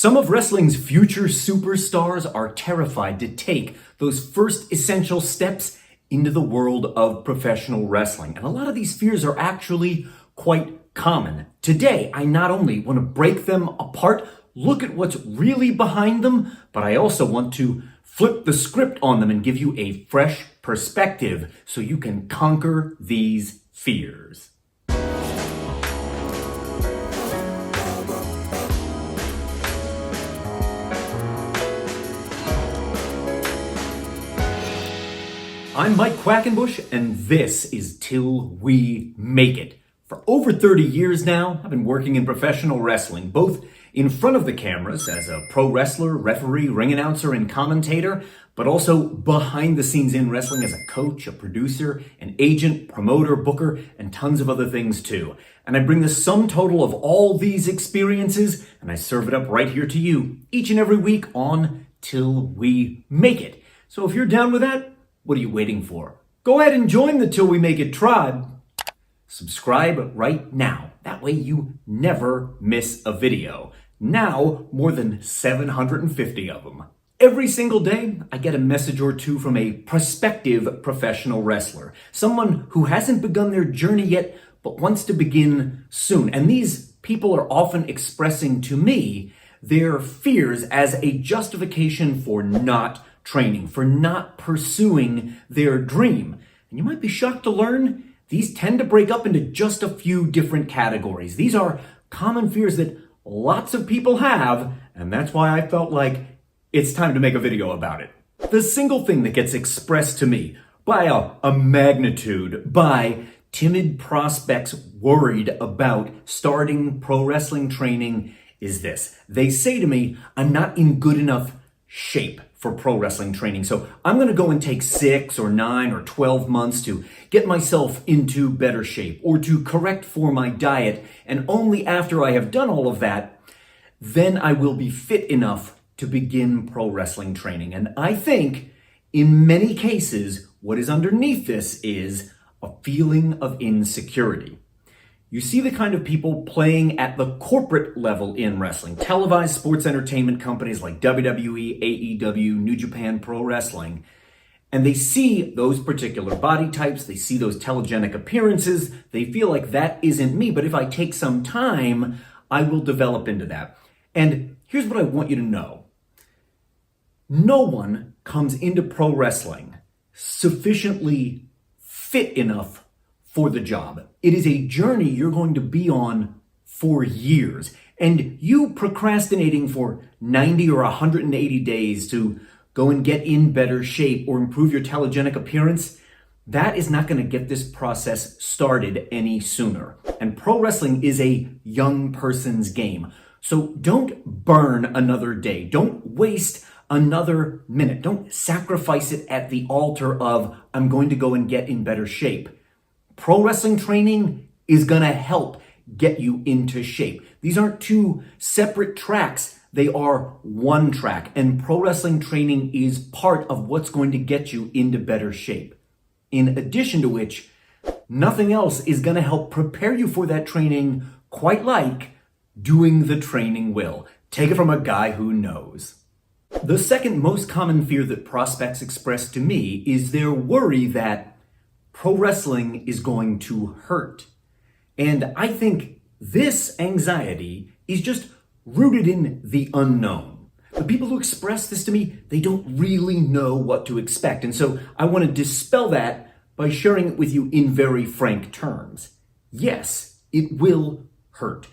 Some of wrestling's future superstars are terrified to take those first essential steps into the world of professional wrestling. And a lot of these fears are actually quite common. Today, I not only want to break them apart, look at what's really behind them, but I also want to flip the script on them and give you a fresh perspective so you can conquer these fears. I'm Mike Quackenbush, and this is Till We Make It. For over 30 years now, I've been working in professional wrestling, both in front of the cameras as a pro wrestler, referee, ring announcer, and commentator, but also behind the scenes in wrestling as a coach, a producer, an agent, promoter, booker, and tons of other things too. And I bring the sum total of all these experiences, and I serve it up right here to you each and every week on Till We Make It. So if you're down with that, what are you waiting for? Go ahead and join the Till We Make It tribe. Subscribe right now. That way you never miss a video. Now, more than 750 of them. Every single day, I get a message or two from a prospective professional wrestler. Someone who hasn't begun their journey yet, but wants to begin soon. And these people are often expressing to me their fears as a justification for not training, for not pursuing their dream. And you might be shocked to learn these tend to break up into just a few different categories. These are common fears that lots of people have, and that's why I felt like it's time to make a video about it. The single thing that gets expressed to me by a magnitude by timid prospects worried about starting pro wrestling training is this. They say to me, I'm not in good enough shape for pro wrestling training. So I'm going to go and take 6 or 9 or 12 months to get myself into better shape or to correct for my diet. And only after I have done all of that, then I will be fit enough to begin pro wrestling training. And I think in many cases, what is underneath this is a feeling of insecurity. You see the kind of people playing at the corporate level in wrestling, televised sports entertainment companies like WWE, AEW, New Japan Pro Wrestling, and they see those particular body types, they see those telegenic appearances, they feel like that isn't me, but if I take some time, I will develop into that. And here's what I want you to know. No one comes into pro wrestling sufficiently fit enough for the job. It is a journey you're going to be on for years. And you procrastinating for 90 or 180 days to go and get in better shape or improve your telegenic appearance, that is not going to get this process started any sooner. And pro wrestling is a young person's game. So don't burn another day. Don't waste another minute. Don't sacrifice it at the altar of, I'm going to go and get in better shape. Pro wrestling training is going to help get you into shape. These aren't two separate tracks. They are one track. And pro wrestling training is part of what's going to get you into better shape. In addition to which, nothing else is going to help prepare you for that training quite like doing the training will. Take it from a guy who knows. The second most common fear that prospects express to me is their worry that pro wrestling is going to hurt. And I think this anxiety is just rooted in the unknown. The people who express this to me, they don't really know what to expect. And so I want to dispel that by sharing it with you in very frank terms. Yes, it will hurt.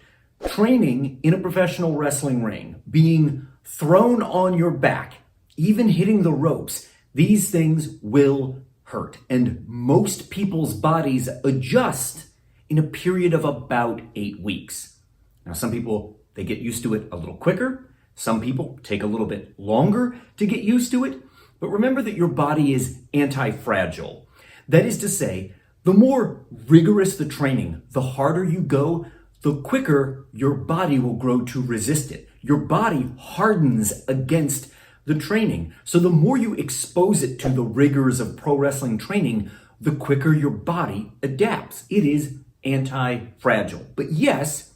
Training in a professional wrestling ring, being thrown on your back, even hitting the ropes, these things will hurt. And most people's bodies adjust in a period of about 8 weeks. Now, some people, they get used to it a little quicker. Some people take a little bit longer to get used to it. But remember that your body is anti-fragile. That is to say, the more rigorous the training, the harder you go, the quicker your body will grow to resist it. Your body hardens against the training. So the more you expose it to the rigors of pro wrestling training, the quicker your body adapts. It is anti-fragile. But yes,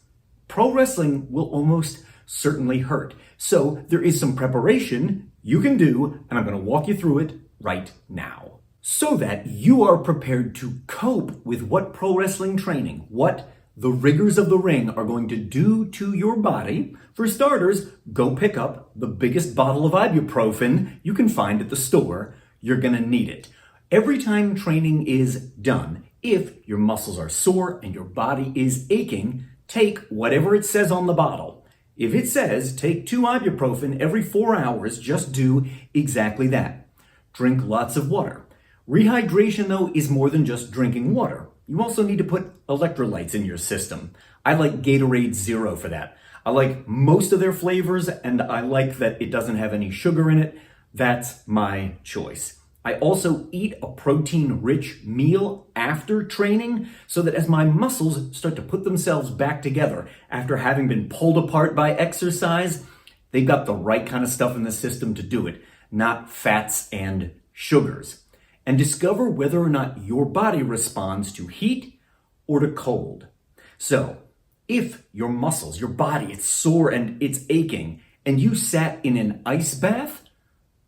pro wrestling will almost certainly hurt. So there is some preparation you can do, and I'm going to walk you through it right now, so that you are prepared to cope with what pro wrestling training, what the rigors of the ring are going to do to your body. For starters, go pick up the biggest bottle of ibuprofen you can find at the store. You're going to need it. Every time training is done, if your muscles are sore and your body is aching, take whatever it says on the bottle. If it says take 2 ibuprofen every 4 hours, just do exactly that. Drink lots of water. Rehydration, though, is more than just drinking water. You also need to put electrolytes in your system. I like Gatorade Zero for that. I like most of their flavors, and I like that it doesn't have any sugar in it. That's my choice. I also eat a protein-rich meal after training so that as my muscles start to put themselves back together after having been pulled apart by exercise, they've got the right kind of stuff in the system to do it, not fats and sugars. And discover whether or not your body responds to heat or to cold. So, if your muscles, your body, it's sore and it's aching, and you sat in an ice bath,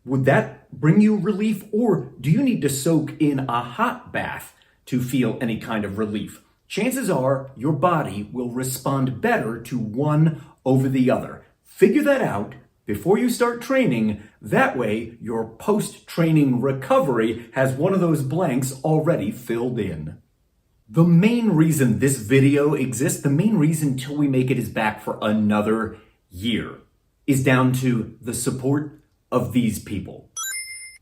would that bring you relief, or do you need to soak in a hot bath to feel any kind of relief? Chances are your body will respond better to one over the other. Figure that out before you start training. That way, your post-training recovery has one of those blanks already filled in. The main reason this video exists, the main reason Till We Make It is back for another year, is down to the support of these people.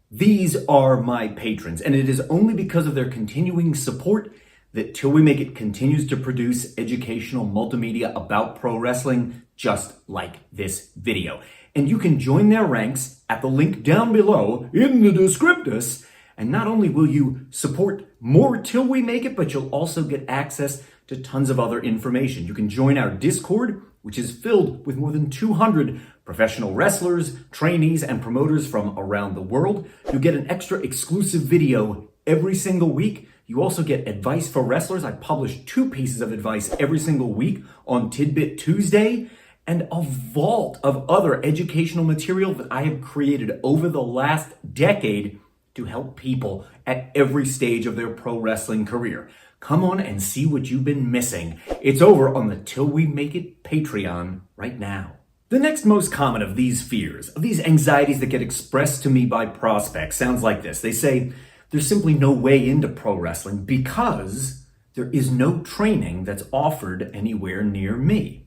These are my patrons, and it is only because of their continuing support that Till We Make It continues to produce educational multimedia about pro wrestling just like this video. And you can join their ranks at the link down below in the descriptus. And not only will you support more Till We Make It, but you'll also get access to tons of other information. You can join our Discord, which is filled with more than 200 professional wrestlers, trainees, and promoters from around the world. You get an extra exclusive video every single week. You also get advice for wrestlers. I publish 2 pieces of advice every single week on Tidbit Tuesday, and a vault of other educational material that I have created over the last decade to help people at every stage of their pro wrestling career. Come on and see what you've been missing. It's over on the Till We Make It Patreon right now. The next most common of these fears, of these anxieties that get expressed to me by prospects, sounds like this. They say, there's simply no way into pro wrestling because there is no training that's offered anywhere near me.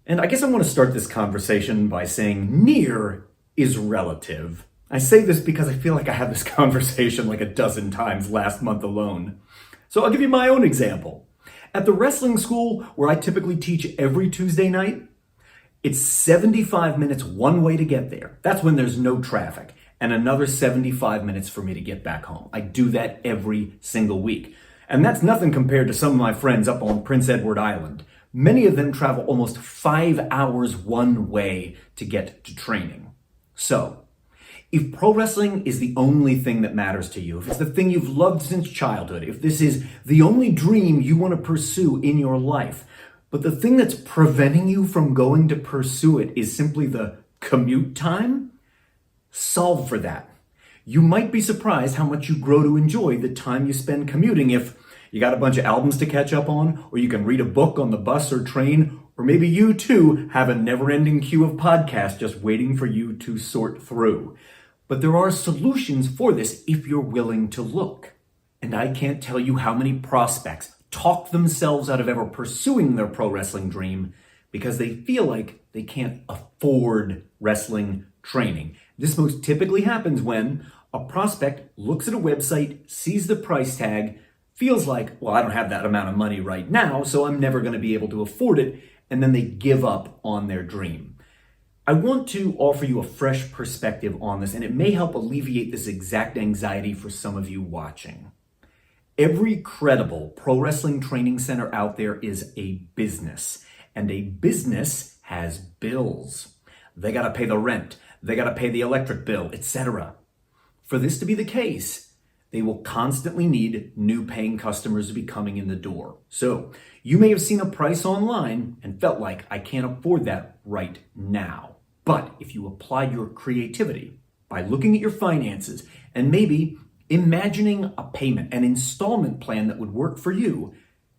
And I guess I want to start this conversation by saying near is relative. I say this because I feel like I had this conversation like a dozen times last month alone. So I'll give you my own example. At the wrestling school where I typically teach every Tuesday night, it's 75 minutes one way to get there. That's when there's no traffic. And another 75 minutes for me to get back home. I do that every single week. And that's nothing compared to some of my friends up on Prince Edward Island. Many of them travel almost 5 hours one way to get to training. So, if pro wrestling is the only thing that matters to you, if it's the thing you've loved since childhood, if this is the only dream you want to pursue in your life, but the thing that's preventing you from going to pursue it is simply the commute time, solve for that. You might be surprised how much you grow to enjoy the time you spend commuting if you got a bunch of albums to catch up on, or you can read a book on the bus or train, or maybe you too have a never-ending queue of podcasts just waiting for you to sort through. But there are solutions for this if you're willing to look. And I can't tell you how many prospects talk themselves out of ever pursuing their pro wrestling dream because they feel like they can't afford wrestling training. This most typically happens when a prospect looks at a website, sees the price tag, feels like, well, I don't have that amount of money right now, so I'm never going to be able to afford it, and then they give up on their dream. I want to offer you a fresh perspective on this, and it may help alleviate this exact anxiety for some of you watching. Every credible pro wrestling training center out there is a business, and a business has bills. They got to pay the rent, they got to pay the electric bill, etc. For this to be the case, they will constantly need new paying customers to be coming in the door. So you may have seen a price online and felt like, I can't afford that right now. But if you applied your creativity by looking at your finances and maybe imagining a payment, an installment plan that would work for you,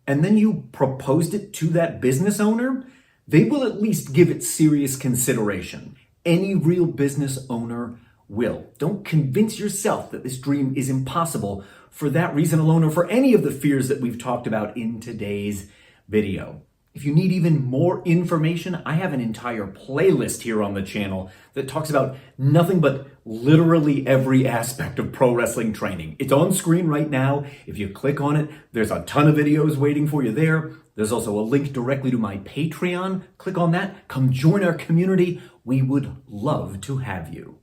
and then you proposed it to that business owner, they will at least give it serious consideration. Any real business owner will. Don't convince yourself that this dream is impossible for that reason alone or for any of the fears that we've talked about in today's video. If you need even more information, I have an entire playlist here on the channel that talks about nothing but literally every aspect of pro wrestling training. It's on screen right now. If you click on it, there's a ton of videos waiting for you there. There's also a link directly to my Patreon. Click on that. Come join our community. We would love to have you.